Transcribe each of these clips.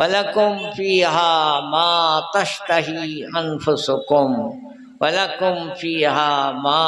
ওয়ালাকুম ফিহা মা তাশতাহি আনফুসুকুম ওয়ালাকুম ফিহা মা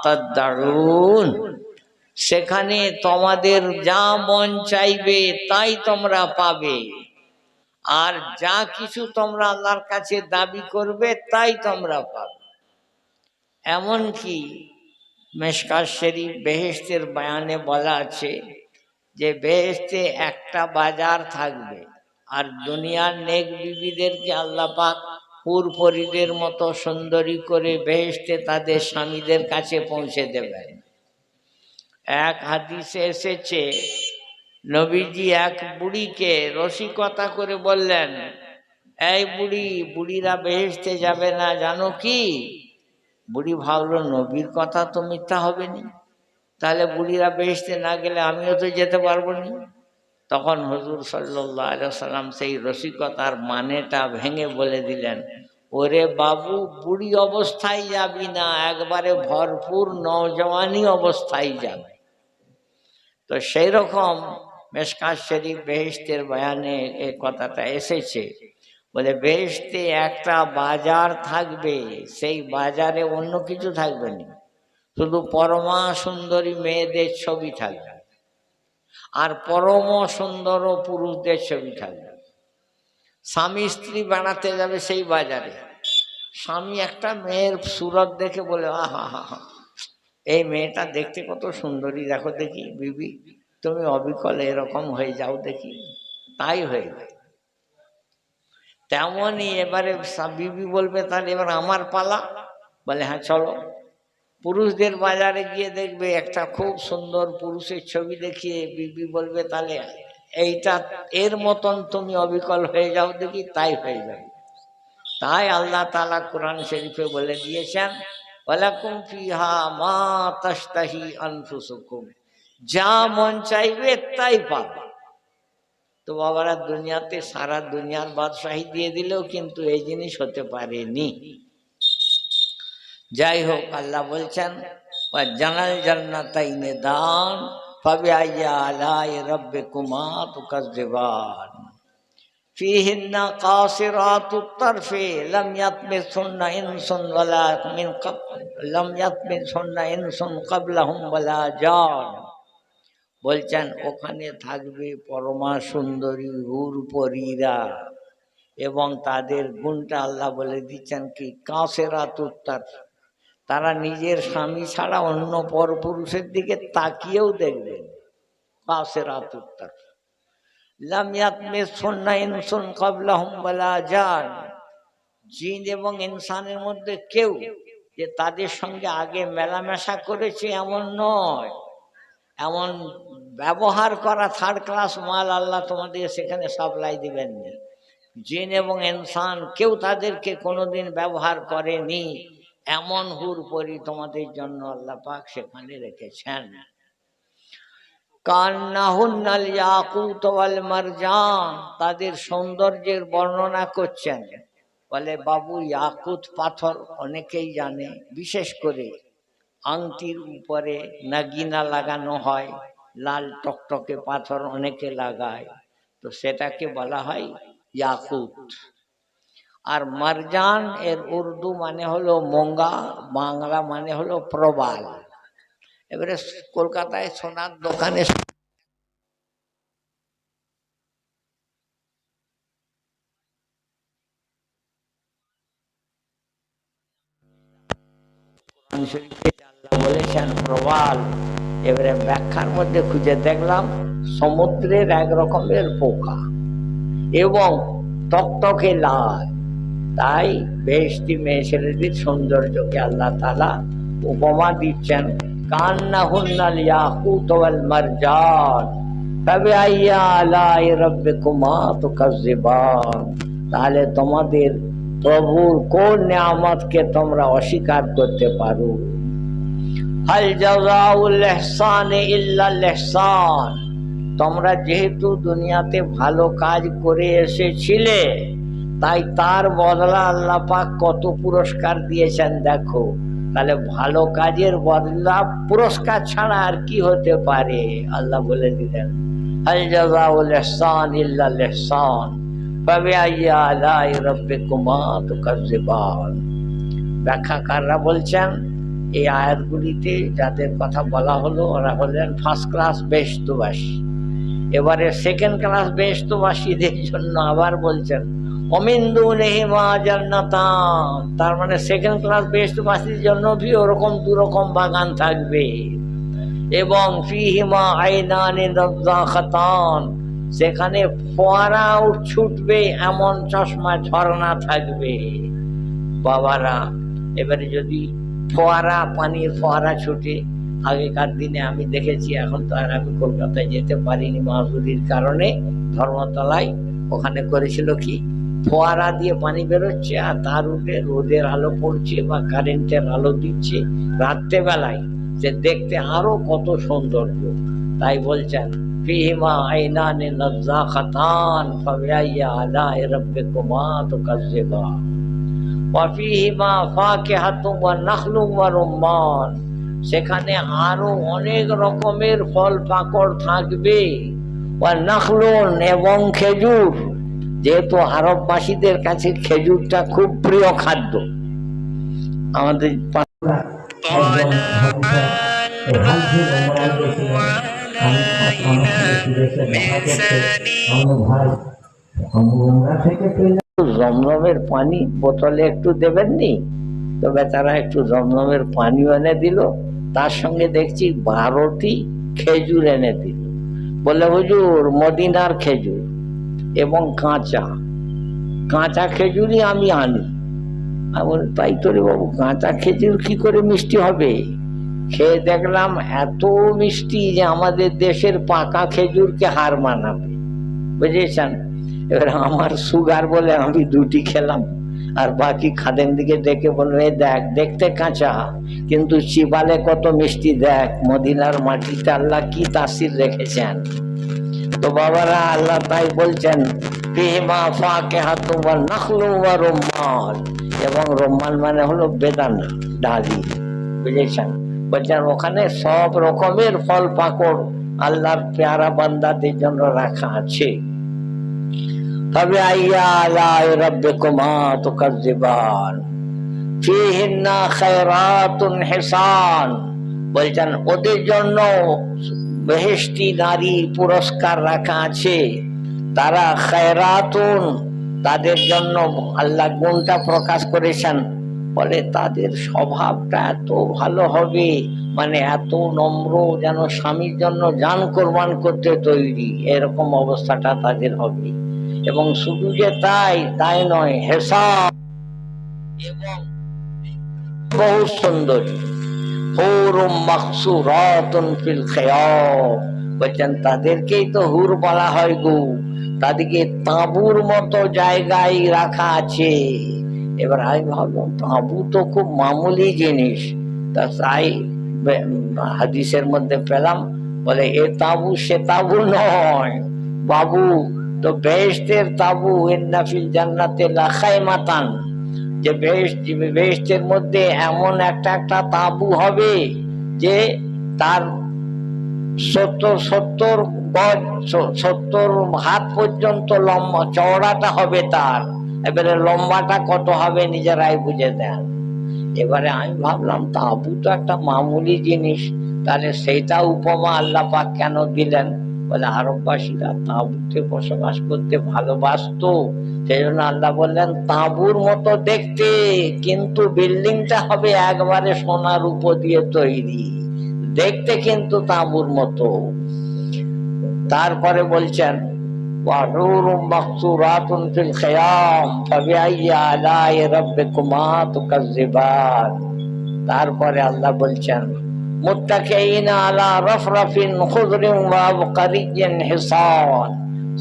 তাদদাউন। সেখানে তোমাদের যা মন চাইবে তাই তোমরা পাবে, আর যা কিছু তোমরা আল্লাহর কাছে দাবি করবে তাই তোমরা পাবে। এমনকি মিশকাত শরীফ বেহেশতের বয়ানে বলা আছে যে বেহেশতে একটা বাজার থাকবে, আর দুনিয়ার নেক বিবিদেরকে আল্লাহ পাক হুর পরীদের মতো সুন্দরী করে বেহেশতে তাদের স্বামীদের কাছে পৌঁছে দেবেন। এক হাদিসে এসেছে নবীজি এক বুড়িকে রসিকতা করে বললেন, এই বুড়ি, বুড়িরা বেহেশতে যাবে না জানো কি? বুড়ি ভাবলো নবীর কথা তো মিথ্যা হবে নি, তাহলে বুড়িরা বেহেশতে না গেলে আমিও তো যেতে পারবো নি। তখন হুজুর সাল্লাল্লাহু আলাইহি ওয়াসাল্লাম সেই রসিকতার মানেটা ভেঙে বলে দিলেন, ওরে বাবু, বুড়ি অবস্থায় যাবি না, একবারে ভরপুর নওজওয়ানি অবস্থায় যাবে। তো সেই রকম মিশকাত শরীফ বেহেশতের বয়ানে এই কথাটা এসেছে, বলে বেহেশতে একটা বাজার থাকবে, সেই বাজারে অন্য কিছু থাকবে না, শুধু পরমা সুন্দরী মেয়েদের ছবি থাকবে আর পরম সুন্দর পুরুষদের ছবি থাকবে। স্বামী স্ত্রী বেড়াতে যাবে সেই বাজারে, স্বামী একটা মেয়ের সুরত দেখে বলে, আহা হা হা, এই মেয়েটা দেখতে কত সুন্দরী, দেখো দেখি বিবি, তুমি অবিকল এরকম হয়ে যাও দেখি। তাই হয়ে যায়। তেমনই এবারে বিবি বলবে, তাহলে এবার আমার পালা। বলে হ্যাঁ চলো। পুরুষদের বাজারে গিয়ে দেখবে একটা খুব সুন্দর পুরুষের ছবি দেখিয়ে বিবি বলবে, তাহলে এইটা এর মতন তুমি অবিকল হয়ে যাও দেখি। তাই হয়ে যাবে। তাই আল্লাহ তাআলা কোরআন শরীফে বলে দিয়েছেন, ওয়ালাকুম ফিহা মা তাশতাহি আনফুসুকুম, যা মন চাইবে তাই পাবে। তো বাবারা, দুনিয়াতে সারা দুনিয়ার বাদশাহী দিয়ে দিলেও কিন্তু এই জিনিস হতে পারেনি। যাই হোক, আল্লাহ বলছেন জানাল জান্নাতাইনে দান ফাবিআইয়ি আলাই রাব্বিকুমা তুকাজ্জিবান ফীহিন্না কাসিরাতুত তারফি লাম ইয়াতমিসুন্না ইনসুন ওয়ালা মিন ক্বাবল লাম ইয়াতমিসুন্না ইনসুন ক্বাবলাহুম ওয়ালা জান। বলছেন ওখানে থাকবে পরমা সুন্দরী হুর পরীরা, এবং তাদের গুণটা আল্লাহ বলে দিচ্ছেন কি, কাসিরাতুত তারফ, তারা নিজের স্বামী ছাড়া অন্য পরপুরুষের দিকে তাকিয়েও দেখবেন। কাসিরাতুত তারফ লাম ইয়াতমিসুন্না ইনসুন ক্বাবলাহুম ওয়ালা জান, জিন এবং ইনসানের মধ্যে কেউ যে তাদের সঙ্গে আগে মেলামেশা করেছে এমন নয়। এমন ব্যবহার করা থার্ড ক্লাস মাল আল্লাহ তোমাদের সেখানে সাপ্লাই দিবেন না। জিন এবং ইনসান কেউ তাদেরকে কোনোদিন ব্যবহার করেনি, এমন হুর পরি তোমাদের জন্য আল্লাহ পাক সেখানে রেখেছেন। কান্নাহুন্নাল ইয়াকুত ওয়াল মারজান, তাদের সৌন্দর্যের বর্ণনা করছেন। বলে বাবু, ইয়াকুত পাথর অনেকেই জানে, বিশেষ করে আংটির উপরে নাগিনা লাগানো হয়, লাল টকটকে পাথর অনেকে লাগায়, তো সেটাকে বলা হয় ইয়াকুত। আর মারজান এর উর্দু মানে হলো মোঙ্গা, বাংলা মানে হলো প্রবাল। এবারে কলকাতায় সোনার দোকানে বলেছেন প্রবাল, এবারে ব্যাখ্যার মধ্যে খুঁজে দেখলাম সমুদ্রের এক রকমের পোকা এবং টকটকে লাল। তাই বেহেশতি মেয়ে ছেলেদের সৌন্দর্যকে আল্লাহ তাআলা উপমা দিচ্ছেন, কান্নাহুন্নাল ইয়াকুত ওয়াল মারজান ফাবিআইয়ি আলাই রাব্বিকুমা তুকাজ্জিবান। তাহলে তোমাদের প্রভুর কোন নিয়ামতকে তোমরা অস্বীকার করতে পারো? হাল জাযাউল ইহসানি ইল্লাল ইহসান, তোমরা যেহেতু দুনিয়াতে ভালো কাজ করে এসেছিলে, তাই তার বদলা আল্লাহ পাক কত পুরস্কার দিয়েছেন দেখো। তাহলে ভালো কাজের বদলা পুরস্কার ছাড়া আর কি হতে পারে? আল্লাহ বলে দিলেন, হাল জাযাউল ইহসান ইল্লাল ইহসান ফাবিআইয়ি আলাই রাব্বিকুমা তুকাজ্জিবান। ব্যাখ্যাকাররা বলছেন এই আয়াতগুলিতে যাদের কথা বলা হলো ওরা হলেন ফার্স্ট ক্লাস বেহেশতবাসী। এবারে সেকেন্ড ক্লাস বেহেশতবাসীদের জন্য আবার বলছেন অমিন দুনিহিমা জান্নাতান, তার মানে সেকেন্ড ক্লাস বেহেশতবাসীর জন্য ভি ওরকম দুরকম বাগান থাকবে। এবং ফিহিমা আইনানি নাযযাখাতান, সেখানে ফোয়ারা ছুটবে এমন চশমা ঝর্ণা থাকবে। বাবারা, এবারে যদি ফোয়ারা, পানির ফোয়ারা ছুটে, আগেকার দিনে আমি দেখেছি, এখন তো আর আমি কলকাতায় যেতে পারিনি মাহজুরির কারণে, ধর্মতলায় ওখানে করেছিল কি, ফোয়ারা দিয়ে পানি বেরোচ্ছে আর তার উপরে রোদের আলো পড়ছে বা কারেন্টের আলো দিচ্ছে রাত্রেবেলায়, যে দেখতে আরো কত সৌন্দর্য। তাই বলছেন ফিহিমা আইনানি নাযযাখাতান ফাবিআইয়ি আলাই রাব্বিকুমা তুকাজ্জিবান ওয়া ফিহিমা ফাকিহাতুন ওয়া নাখলুন ওয়া রুম্মান, সেখানে আরো অনেক রকমের ফল পাকড় থাকবে। ওয়া নাখলুন, এবং খেজুর, যেহেতু আরববাসীদের কাছে খেজুরটা খুব প্রিয় খাদ্য। আমাদের জমজমের পানি বোতলে একটু দেবেননি, তো বেচারা একটু জমজমের পানি এনে দিল, তার সঙ্গে দেখছি 12টি খেজুর এনে দিল। বলে হুজুর মদিনার খেজুর এবং কাঁচা কাঁচা খেজুরই আমি আনি। আমি বলি তাই তো রে বাবু, কাঁচা খেজুর কি করে মিষ্টি হবে? খেয়ে দেখলাম এত মিষ্টি যে আমাদের দেশের পাকা খেজুরকে হার মানাবে, বুঝেছেন? এবার আমার সুগার বলে আমি 2টি খেলাম, আর বাকি খাদেন দিকে ডেকে বললো এ দেখ, দেখতে কাঁচা কিন্তু চিবালে কত মিষ্টি, দেখ মদিনার মাটিতে আল্লাহ কি তাসির রেখেছেন। তো বাবারা, আল্লাহ তাই বলছেন ফিহিমা ফাকিহাতুন ওয়া নাখলুন ওয়া রুম্মান, এবং রুম্মান মানে হলো বেদানা, ডালি, বুঝেছেন? বলছেন ওখানে সব রকমের ফল পাকড় আল্লাহর পেয়ারা বান্দাদের জন্য রাখা আছে। ফাবিআইয়ি আলাই রাব্বিকুমা তুকাজ্জিবান ফিহিন্না খায়রাতুন হিসান, বলছেন ওদের জন্য বেহেশতি নারী পুরস্কার রাখা আছে। তারা খায়রাতুন, তাদের জন্য আল্লাহ গুণটা প্রকাশ করেছেন, বলে তাদের স্বভাবটা এত ভালো হবে, মানে এত নম্র, যেন স্বামীর জন্য জান কোরবান করতে তৈরি, এরকম অবস্থাটা তাদের হবে। এবং শুধু যে তাই নয়, হেসাব এবং বহু সুন্দরী, হুরুম মাকসুরাতুন ফিল খিয়াম, বলছেন তাদেরকেই তো হুর বলা হয় গো, তাদেরকে তাঁবুর মতো জায়গায় রাখা আছে। এবার আমি ভাবলাম তাঁবু তো খুব মামুলি জিনিস, তা তাই হাদিসের মধ্যে পেলাম, বলে এ তাঁবু সে তাঁবু নয় বাবু, তো বেহেশতের তাঁবু, ইন্না ফিল জান্নাতি লাখায়মাতান, যে বেহেশতের মধ্যে এমন একটা তাঁবু হবে যে তার 70 গজ, 70 হাত পর্যন্ত লম্বা, চওড়াটা হবে তার, এবারে লম্বাটা কত হবে নিজেরাই বুঝে দেন। এবারে আমি ভাবলাম তাঁবু তো একটা মামুলি জিনিস, তাহলে সেইটা উপমা আল্লাহ পাক কেন দিলেন? বলে আরববাসীরা তাঁবুতে বসবাস করতে ভালোবাসতো, সেই জন্য আল্লাহ বললেন তাঁবুর মতো দেখতে, কিন্তু বিল্ডিংটা হবে একবারে সোনা রূপো দিয়ে তৈরি, দেখতে কিন্তু তাঁবুর মতো। তারপরে বলছেন ওয়াহুরুম মাকসুরাতুন ফিল খিয়াম ফাবিআইয়ি আলাই রাব্বিকুমা তুকাজ্জিবান। তারপরে আল্লাহ বলছেন মুত্তাকিইনা আলা রাফরাফিন খুদরিন ওয়া আবকারিয়্যিন হিসান,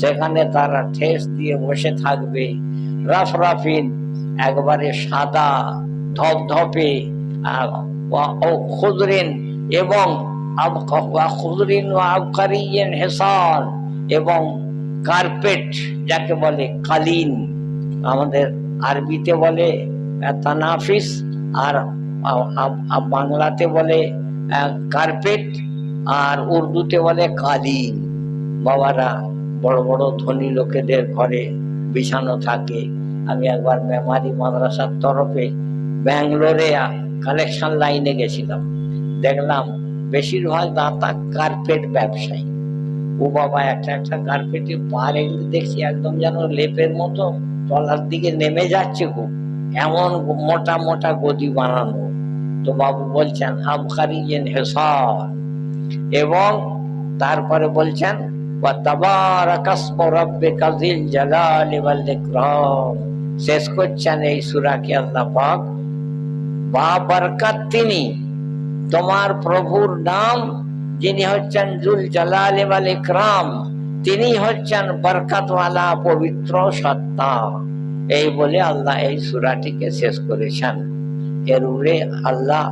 সেখানে তারা ঠেস দিয়ে বসে থাকবে। রাফরাফিন একবারে সাদা ধপধপে, খুদরিন এবং খুদরিন ওয়া আবকারিয়্যিন হিসান, এবং কার্পেট যাকে বলে কালিন, আমাদের আরবিতে বলে তানাফিস, আর বাংলাতে বলে কার্পেট, আর উর্দুতে বলে কালিন। বাবারা, বড় বড় ধনী লোকেদের ঘরে বিছানো থাকে। আমি একবার মেমারি মাদ্রাসার তরফে ব্যাঙ্গালোরে কালেকশন লাইনে গেছিলাম, দেখলাম বেশিরভাগ দাতা কার্পেট ব্যবসায়ী। ও বাবা, একটা একটা কার্পেটে পা রেখে দেখছি একদম যেন লেপের মতো তলার দিকে নেমে যাচ্ছে, খুব এমন মোটা মোটা গদি বানানো। তো বাবু বলছেন আবখারিয়েন হেসার, এবং তারপরে বলছেন তাবারাকাসমু রাব্বিকা যিল জালালি ওয়াল ইকরাম। শেষ করছেন এই সূরাকে আল্লাহ পাক, বা বরকত তিনি, তোমার প্রভুর নাম যিনি হচ্ছেন জুল জালালি ওয়াল ইকরাম, তিনি হচ্ছেন বরকতওয়ালা, পবিত্র সত্তা। এই বলে আল্লাহ এই সূরাটিকে শেষ করেছেন। এর উপরে আল্লাহ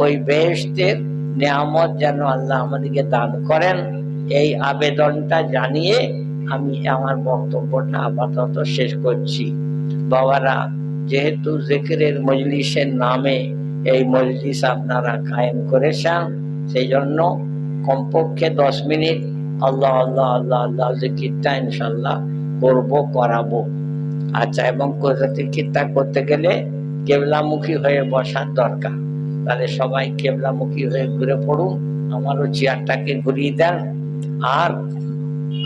ওই বেহেশতের নিয়ামত যেন আল্লাহ আমাদেরকে দান করেন, এই আবেদনটা জানিয়ে আমি আমার বক্তব্যটা আপাতত শেষ করছি। বাবারা, যেহেতু জিকিরের মজলিসের নামে এই মজলিস আপনারা কায়েম করেছেন, সেই জন্য কমপক্ষে 10 মিনিট আল্লাহ আল্লাহ আল্লাহ আল্লাহ জিকিরটা ইনশাল্লাহ করাবো। আচ্ছা, এবং জিকিরটা করতে গেলে কেবলামুখী হয়ে বসার দরকার। তাহলে সবাই কেবলামুখী হয়ে ঘুরে পড়ুন, আমারও চেয়ারটাকে ঘুরিয়ে দেন। আর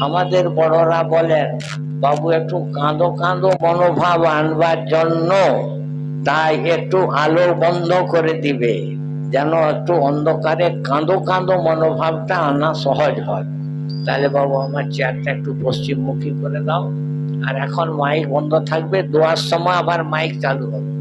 আমাদের বড়রা বলেন, বাবু একটু কাঁদো কাঁদো মনোভাব আনবার জন্য তাই একটু আলো বন্ধ করে দিবে, যেন একটু অন্ধকারে কাঁদো কাঁদো মনোভাবটা আনা সহজ হয়। তাহলে বাবু আমার চেয়ারটা একটু পশ্চিমমুখী করে দাও। আর এখন মাইক বন্ধ থাকবে, দোয়ার সময় আবার মাইক চালু হবে।